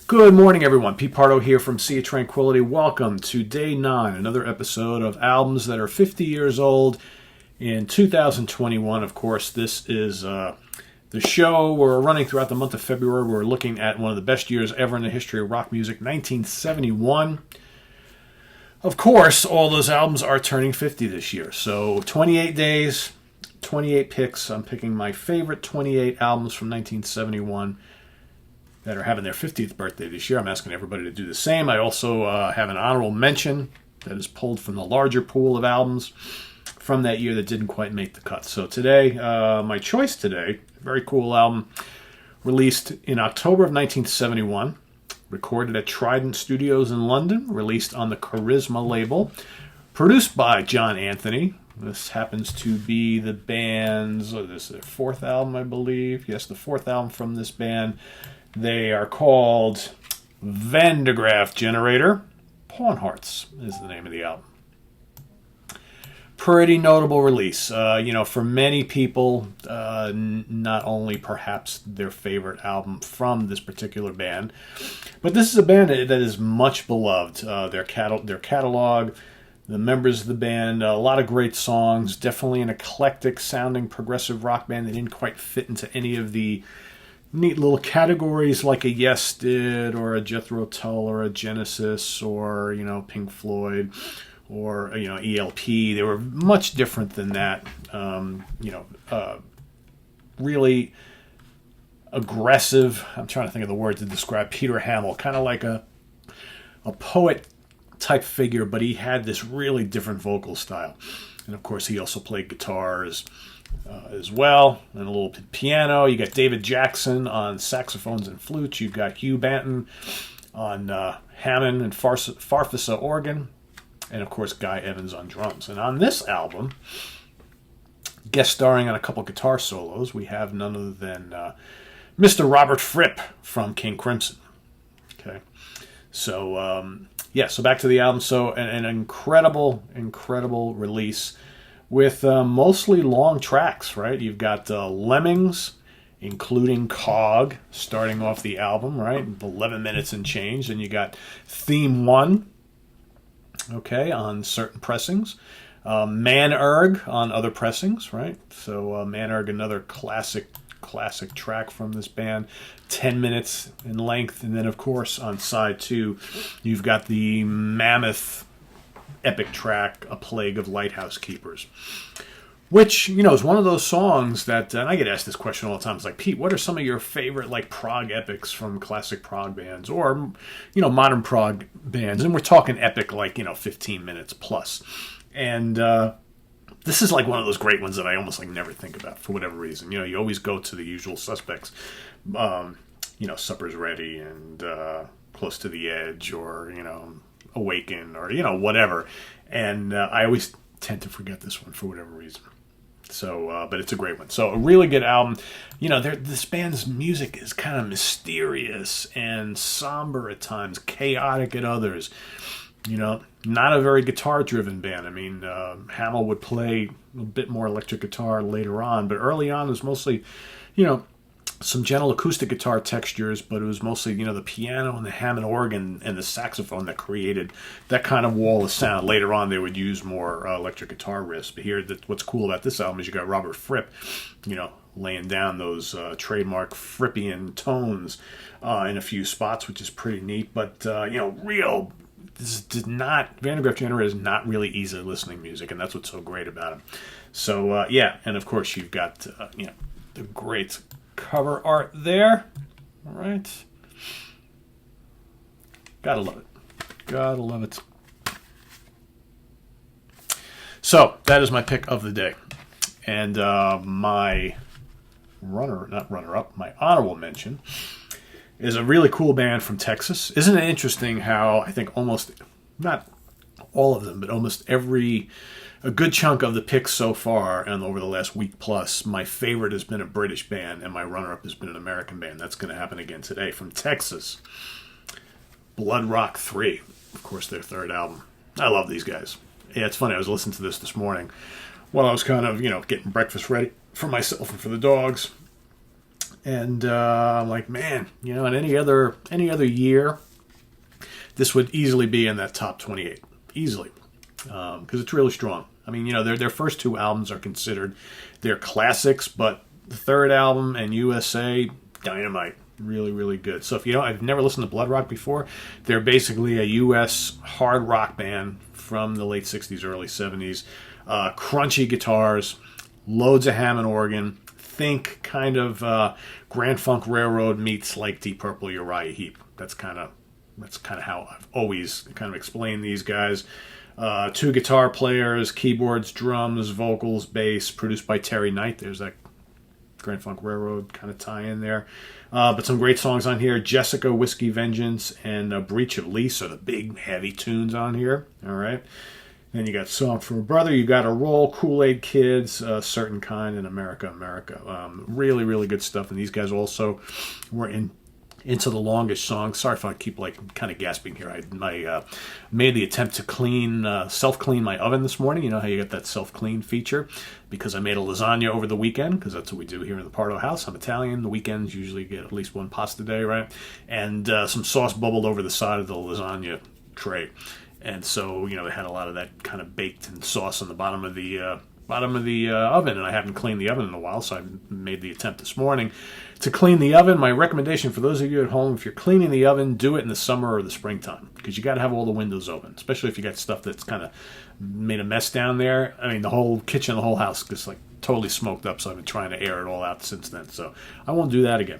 Good morning, everyone. Pete Pardo here from Sea of Tranquility. Welcome to Day 9, another episode of albums that are 50 years old in 2021. Of course, this is the show we're running throughout the month of February. We're looking at one of the best years ever in the history of rock music, 1971. Of course, all those albums are turning 50 this year. So 28 days, 28 picks. I'm picking my favorite 28 albums from 1971 that are having their 50th birthday this year. I'm asking everybody to do the same. I also have an honorable mention that is pulled from the larger pool of albums from that year that didn't quite make the cut. So today, my choice today, a very cool album, released in October of 1971, recorded at Trident Studios in London, released on the Charisma label, produced by John Anthony. This happens to be the band's, this is their fourth album, I believe. Yes, the fourth album from this band. They are called Van de Graaff Generator. Pawn Hearts is the name of the album. Pretty notable release. For many people, not only perhaps their favorite album from this particular band, but this is a band that is much beloved. Their catalog, the members of the band, a lot of great songs. Definitely an eclectic sounding progressive rock band that didn't quite fit into any of the neat little categories like a Yes did, or a Jethro Tull, or a Genesis, or Pink Floyd, or ELP. They were much different than that. Really aggressive. I'm trying to think of the word to describe Peter Hamill, kind of like a poet type figure, but he had this really different vocal style. And of course, he also played guitars as well, and a little piano. You got David Jackson on saxophones and flutes. You've got Hugh Banton on Hammond and Farfisa organ, and of course Guy Evans on drums. And on this album, guest starring on a couple guitar solos, we have none other than Mr. Robert Fripp from King Crimson. Okay, so so back to the album. So an incredible release with mostly long tracks, right? You've got Lemmings, including Cog, starting off the album, right? 11 minutes and change. And you got Theme 1, okay, on certain pressings. Man Erg on other pressings, right? So Man Erg, another classic track from this band, 10 minutes in length. And then, of course, on side 2, you've got the mammoth epic track, A Plague of Lighthouse Keepers, which, is one of those songs that, and I get asked this question all the time. It's like, Pete, what are some of your favorite, prog epics from classic prog bands or, modern prog bands? And we're talking epic, 15 minutes plus. And this is one of those great ones that I almost never think about for whatever reason. You always go to the usual suspects. Supper's Ready and Close to the Edge, or, Awaken, or whatever, and I always tend to forget this one for whatever reason. So, but it's a great one. So, a really good album. This band's music is kind of mysterious and somber at times, chaotic at others. Not a very guitar-driven band. I mean, Hamill would play a bit more electric guitar later on, but early on it was mostly, some gentle acoustic guitar textures, but it was mostly, the piano and the Hammond organ and the saxophone that created that kind of wall of sound. Later on, they would use more electric guitar riffs. But here, what's cool about this album is you got Robert Fripp, laying down those trademark Frippian tones in a few spots, which is pretty neat. But, Van de Graaff Generator is not really easy listening music, and that's what's so great about it. So, and of course, you've got, the great cover art there. All right. Gotta love it. So that is my pick of the day. And my my honorable mention is a really cool band from Texas. Isn't it interesting how I think almost, not all of them, but almost a good chunk of the picks so far and over the last week plus, my favorite has been a British band and my runner-up has been an American band. That's going to happen again today. From Texas, Blood Rock 3, of course, their third album. I love these guys. Yeah, it's funny. I was listening to this morning while I was kind of, getting breakfast ready for myself and for the dogs. And I'm like, man, you know, in any other year, this would easily be in that top 28, easily, because it's really strong. I mean, you know, their first two albums are considered their classics, but the third album and USA, dynamite, really, really good. So if you don't, I've never listened to Blood Rock before. They're basically a U.S. hard rock band from the late 60s, early 70s. Crunchy guitars, loads of Hammond organ. Think kind of Grand Funk Railroad meets like Deep Purple, Uriah Heep. That's kind of how I've always kind of explained these guys. Two guitar players, keyboards, drums, vocals, bass, produced by Terry Knight. There's that Grand Funk Railroad kind of tie in there. But some great songs on here. Jessica, Whiskey Vengeance, and Breach of Lease are the big, heavy tunes on here. All right. Then you got Song for a Brother, You Gotta Roll, Kool-Aid Kids, Certain Kind, and America, America. Really, really good stuff. And these guys also were into the longest song. Sorry if I keep kind of gasping here. I made the attempt to self-clean my oven this morning. You know how you get that self-clean feature? Because I made a lasagna over the weekend, because that's what we do here in the Pardo house. I'm Italian. The weekends usually get at least one pasta day, right? And some sauce bubbled over the side of the lasagna tray. And so, you know, they had a lot of that kind of baked and sauce on the bottom of the oven, and I haven't cleaned the oven in a while, so I made the attempt this morning to clean the oven. My recommendation for those of you at home, if you're cleaning the oven, do it in the summer or the springtime, because you got to have all the windows open, especially if you got stuff that's kind of made a mess down there. I mean, the whole kitchen, the whole house just like totally smoked up, so I've been trying to air it all out since then, so I won't do that again.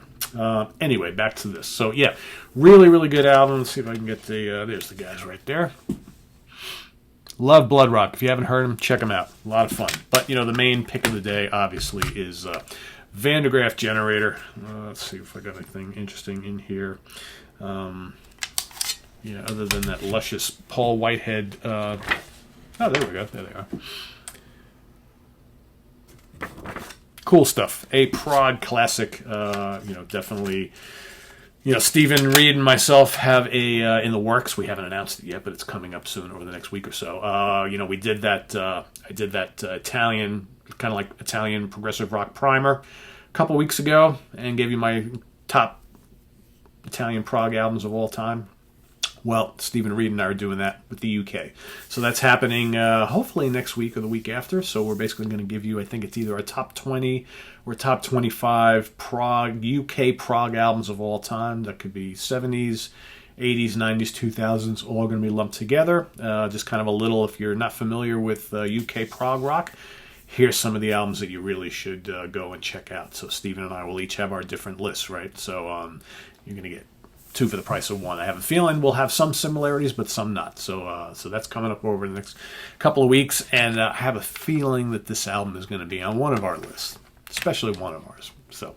Anyway, back to this. So yeah, really, really good album. Let's see if I can get there's the guys right there. Love Blood Rock. If you haven't heard them, check them out. A lot of fun. But, you know, the main pick of the day, obviously, is Van de Graaff Generator. Let's see if I got anything interesting in here. Yeah, other than that luscious Paul Whitehead. Oh, there we go. There they are. Cool stuff. A prog classic. You know, definitely. You know, Stephen Reed and myself have a in the works. We haven't announced it yet, but it's coming up soon over the next week or so. You know, we did that. I did that Italian, kind of like Italian progressive rock primer a couple weeks ago, and gave you my top Italian prog albums of all time. Well, Stephen Reed and I are doing that with the UK. So that's happening hopefully next week or the week after. So we're basically going to give you, I think it's either a top 20 or top 25 UK prog albums of all time. That could be 70s, 80s, 90s, 2000s, all going to be lumped together. Just kind of a little, if you're not familiar with UK prog rock, here's some of the albums that you really should go and check out. So Stephen and I will each have our different lists, right? So you're going to get two for the price of one. I have a feeling we'll have some similarities, but some not. So that's coming up over the next couple of weeks, and I have a feeling that this album is going to be on one of our lists, especially one of ours. So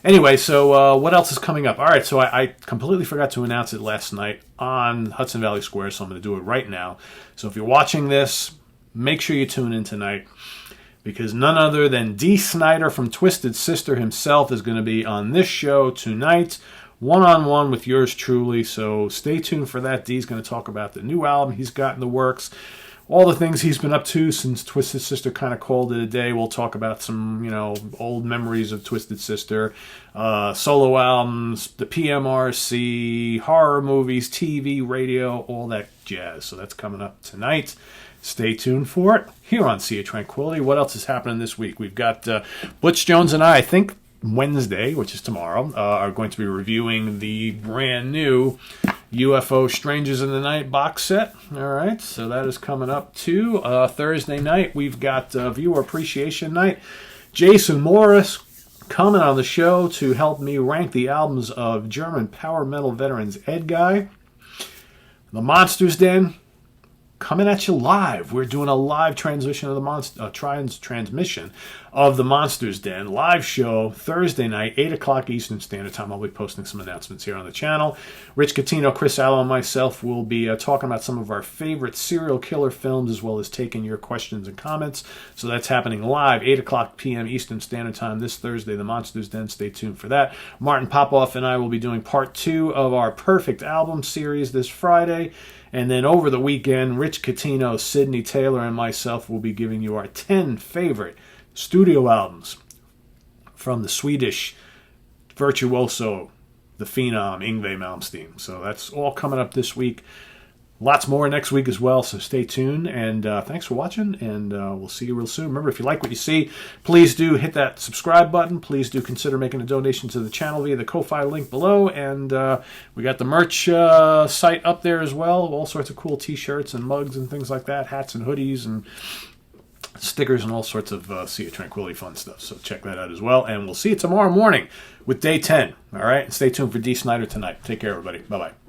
anyway, so what else is coming up? All right, so I completely forgot to announce it last night on Hudson Valley Square, so I'm going to do it right now. So if you're watching this, make sure you tune in tonight, because none other than Dee Snider from Twisted Sister himself is going to be on this show tonight, one-on-one with yours truly. So stay tuned for that. Dee's going to talk about the new album he's got in the works, all the things he's been up to since Twisted Sister kind of called it a day. We'll talk about some, you know, old memories of Twisted Sister, solo albums, the PMRC, horror movies, TV, radio, all that jazz. So that's coming up tonight. Stay tuned for it here on Sea of Tranquility. What else is happening this week? We've got Butch Jones and I think Wednesday, which is tomorrow, are going to be reviewing the brand new UFO Strangers in the Night box set. All right, so that is coming up too. Thursday night, we've got Viewer Appreciation Night. Jason Morris coming on the show to help me rank the albums of German power metal veterans Ed Guy. The Monsters Den coming at you live. We're doing a live transmission of the transmission of the Monsters Den live show Thursday night, 8 o'clock Eastern Standard Time. I'll be posting some announcements here on the channel. Rich Catino, Chris Allo, and myself will be talking about some of our favorite serial killer films, as well as taking your questions and comments. So that's happening live, 8 o'clock p.m. Eastern Standard Time this Thursday, the Monsters Den. Stay tuned for that. Martin Popoff and I will be doing part 2 of our Perfect Album series this Friday. And then over the weekend, Rich Catino, Sidney Taylor, and myself will be giving you our 10 favorite studio albums from the Swedish virtuoso, the phenom, Yngwie Malmsteen. So that's all coming up this week. Lots more next week as well, so stay tuned. And thanks for watching, and we'll see you real soon. Remember, if you like what you see, please do hit that subscribe button. Please do consider making a donation to the channel via the Ko-Fi link below. And we got the merch site up there as well. All sorts of cool t-shirts and mugs and things like that, hats and hoodies and stickers and all sorts of Sea of Tranquility fun stuff. So check that out as well. And we'll see you tomorrow morning with day 10. All right? And stay tuned for D. Snyder tonight. Take care, everybody. Bye-bye.